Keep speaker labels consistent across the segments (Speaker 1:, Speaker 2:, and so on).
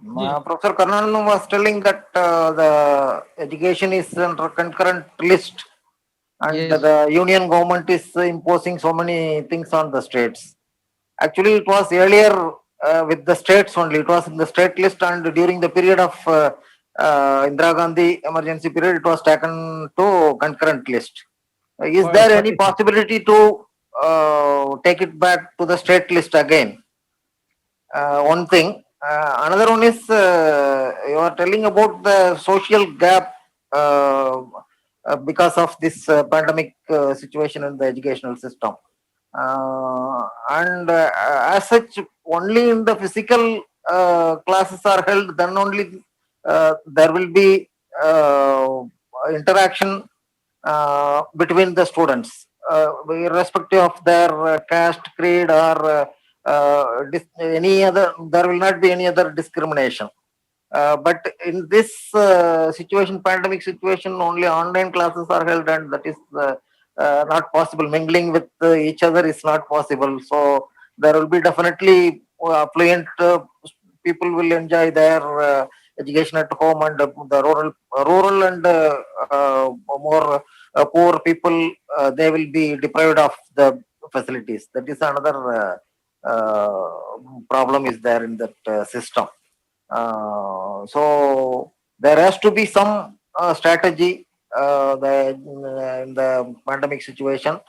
Speaker 1: Professor Karunanandan was telling that the education is under concurrent list and
Speaker 2: Yes.
Speaker 1: the union government is imposing so many things on the states. Actually, it was earlier with the states only. It was in the state list, and during the period of Indira Gandhi emergency period, it was taken to concurrent list. Is
Speaker 2: For
Speaker 1: there any
Speaker 2: 46.
Speaker 1: possibility to take it back to the state list again? One thing. Another one is you are telling about the social gap because of this pandemic situation in the educational system. And as such, only in the physical classes are held, then only there will be interaction between the students, irrespective of their caste, creed, or any other. There will not be any other discrimination. But in this situation, pandemic situation, only online classes are held, and that is not possible. Mingling with each other is not possible. So there will be definitely affluent people will enjoy their education at home, and the rural and more poor people they will be deprived of the facilities. That is another problem is there in that system. So there has to be some strategy in the pandemic situation.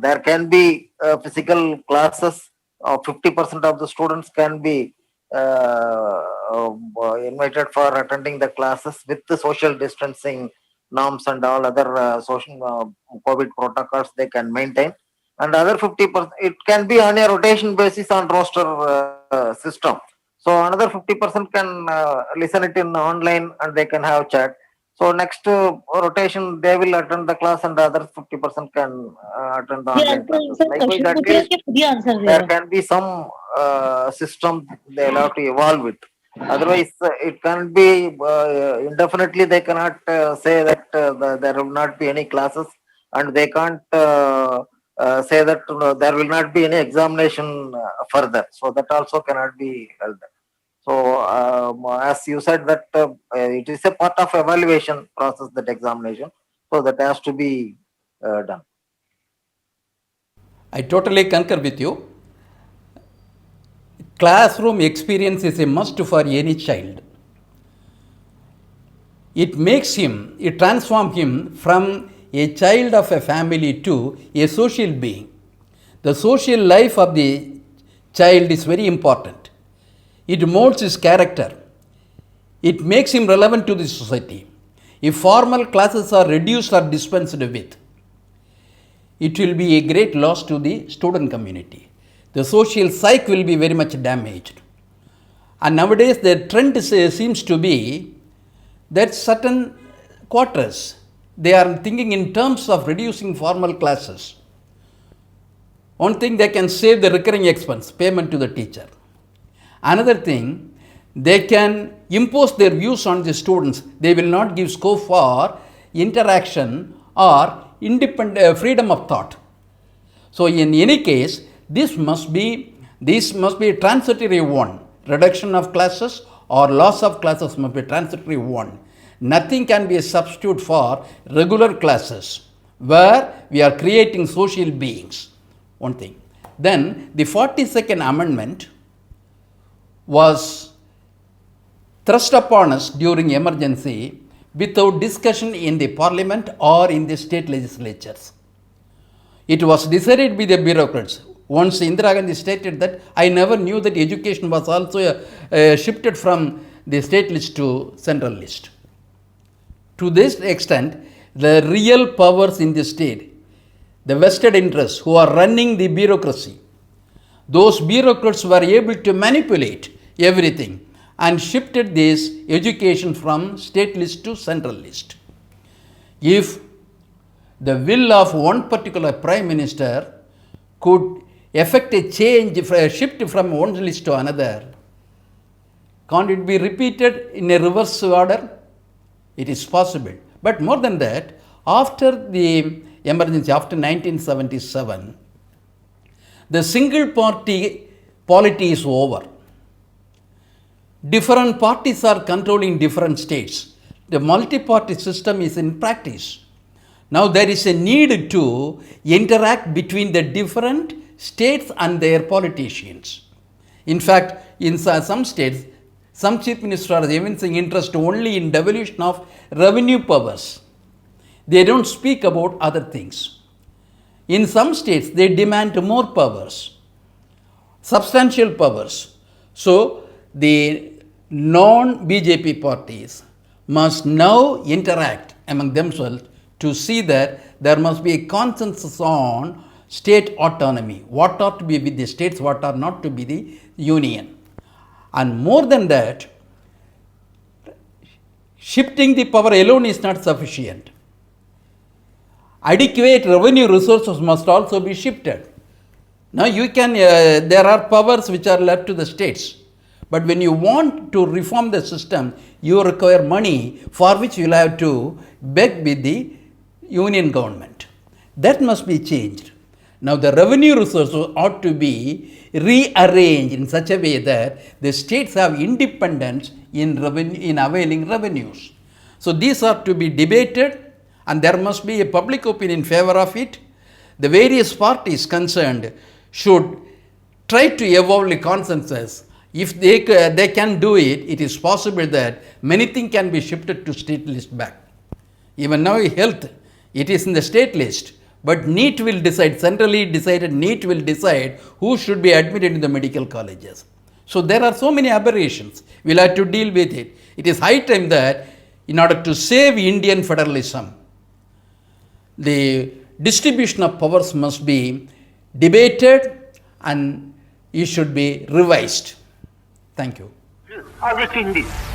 Speaker 1: There can be physical classes. 50% of the students can be invited for attending the classes with the social distancing norms and all other social COVID protocols they can maintain. And other 50%, it can be on a rotation basis on roster system. So another 50% can listen it in online and they can have chat. So next rotation they will attend the class and the other 50% can attend the online classes. Likewise, at least there can be some system they'll have to evolve it. Otherwise, it can't be indefinitely. They cannot say that there will not be any classes, and they can't say that there will not be any examination further. So that also cannot be held. So, as you said that it is a part of evaluation process, that examination. So that has to be done.
Speaker 2: I totally concur with you. Classroom experience is a must for any child. It transforms him from a child of a family to a social being. The social life of the child is very important. It molds his character. It makes him relevant to the society. If formal classes are reduced or dispensed with, it will be a great loss to the student community. The social psyche will be very much damaged. And nowadays the trend seems to be that certain quarters, they are thinking in terms of reducing formal classes. One thing, they can save the recurring expense, payment to the teacher. Another thing, they can impose their views on the students. They will not give scope for interaction or independent freedom of thought. So in any case, this must be a transitory one. Reduction of classes or loss of classes must be transitory one. Nothing can be a substitute for regular classes where we are creating social beings. One thing. Then the 42nd Amendment was thrust upon us during emergency without discussion in the parliament or in the state legislatures. It was decided by the bureaucrats. Once Indira Gandhi stated that, I never knew that education was also shifted from the state list to central list. To this extent, the real powers in the state, the vested interests who are running the bureaucracy, those bureaucrats were able to manipulate everything and shifted this education from state list to central list. If the will of one particular prime minister could effect a change, a shift from one list to another, can't it be repeated in a reverse order? It is possible. But more than that, after the emergency, after 1977, the single party polity is over. Different parties are controlling different states. The multi-party system is in practice. Now there is a need to interact between the different states and their politicians. In fact, in some states, some chief ministers are even saying interest only in devolution of revenue powers. They don't speak about other things. In some states, they demand more powers, substantial powers. So, the non-BJP parties must now interact among themselves to see that there must be a consensus on state autonomy, what are to be with the states, what are not to be the union. And more than that, shifting the power alone is not sufficient. Adequate revenue resources must also be shifted. Now you can, there are powers which are left to the states. But when you want to reform the system, you require money for which you will have to beg with the union government. That must be changed. Now the revenue resources ought to be rearranged in such a way that the states have independence in availing revenues. So these are to be debated, and there must be a public opinion in favor of it. The various parties concerned should try to evolve a consensus. If they can do it, it is possible that many things can be shifted to state list back. Even now health, it is in the state list. But NEET will decide, centrally decided NEET will decide who should be admitted in the medical colleges. So there are so many aberrations. We'll have to deal with it. It is high time that in order to save Indian federalism, the distribution of powers must be debated and it should be revised. Thank you.
Speaker 3: August in this.